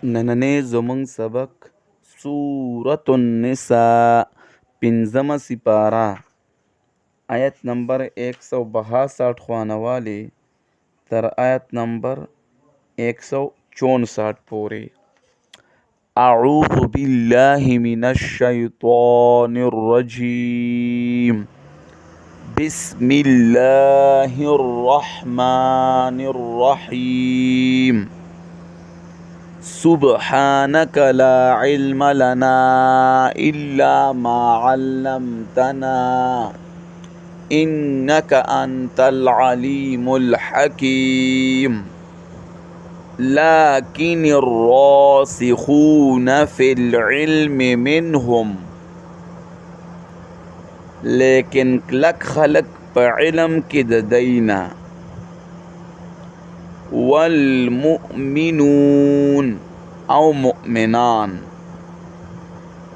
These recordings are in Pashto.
نننې زموږ سبق سورة النساء پنځمه سپاره آیت نمبر 162 خوانوالی تر آیت نمبر 164 پورې. اعوذ بالله من الشیطان الرجیم بسم الله الرحمن الرحیم سبحانك لا علم لنا إلا ما علمتنا إنك أنت العليم الحكيم لكن الراسخون في العلم منهم لیکن کلک خلق په علم کې د دینا والمؤمنون او مؤمنان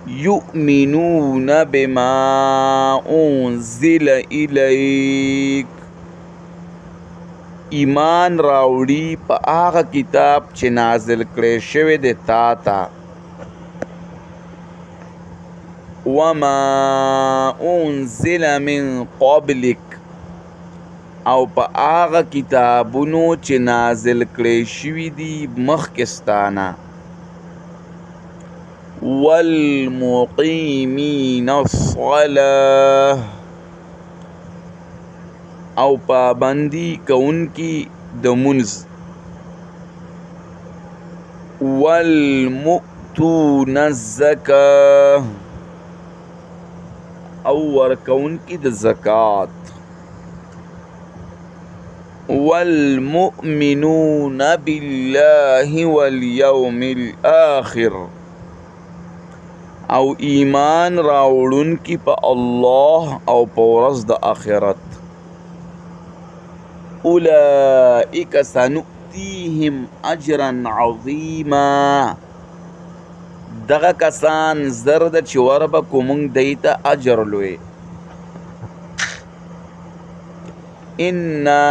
یؤمنون بما انزل الیک ایمان راوړي په هغه کتاب چې نازل کړی شوی دی تا ته وما انزل من قبلک او په هغه کتابونو چې نازل کړی شوي دي مخکې ستانه والمقیمین الصلاة او پابندی کوونکي د مونځ والمؤتون الزکاة او ورکوونکي د زکات والمؤمنون بالله واليوم الآخر او ایمان راوړونکي په الله او په ورځ د آخرت اولئک سنؤتیهم اجرا عظیما دغه کسان زر ده چې وربکو موږ دوی ته اجر لوی انا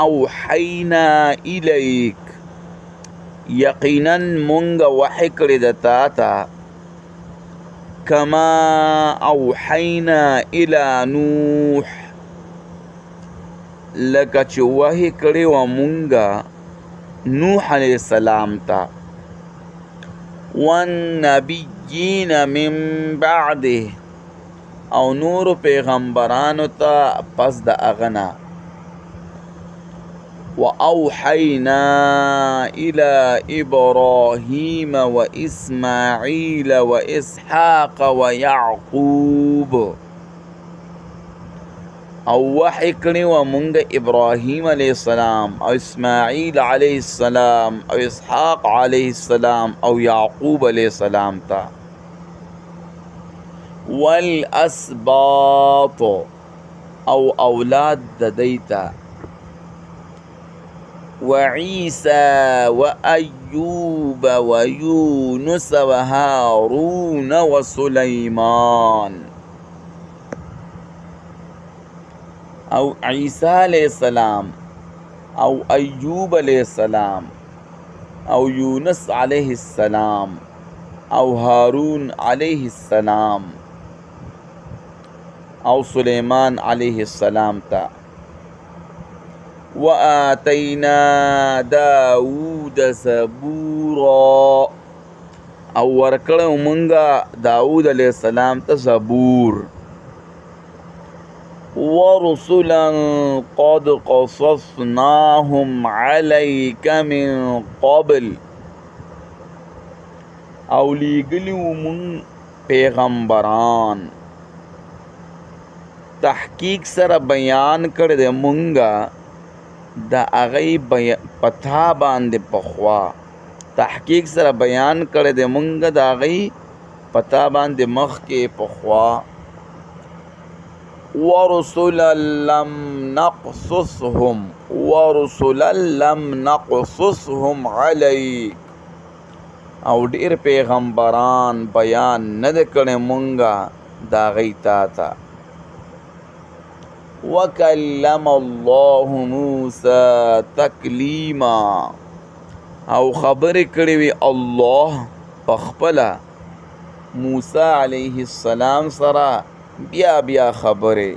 اوحینا الیک یقینا مونږ وحی کړی د تا ته کما اوحینا الی نوح لکه چې وحی کړی و مونږ نوح علیه السلام ته والنبیین من بعده او نور پیغمبرانو ته پس د اغنا واوحینا الی ابراهیم و اسماعیل و اسحاق و یعقوب او وحی کړی و مونږ ابراهیم علیه السلام او اسماعیل علیه السلام او اسحاق علیه السلام او یعقوب علیه السلام ته والاسباط او اولاد د دیتا وعیسى وأيوب ويونس وهارون وسليمان او عیسی علیہ السلام او ایوب علیہ السلام او یونس علیہ السلام او هارون علیہ السلام او سلیمان علیہ السلام تا وآتینا داود زبورا او ورکړو مونږه داود علیہ السلام ته زبور ورسلا قد قصصناهم عليك من قبل او لیگلیو مون پیغمبران تحقیق سره بیان کړی دی مونږه د هغې پتا باندې پخوا تحقیق سره بیان کړی دی مونږه د هغې پتا باندې مخکې پخوا ورسلا لم نقصصهم علیک او ډیر پیغمبران بیان نه دی کړی مونږه د هغې تا ته وکلم الله موسی تکلیما او خبرې کړې وي الله په خپله موسی علیه السلام سره بیا خبرې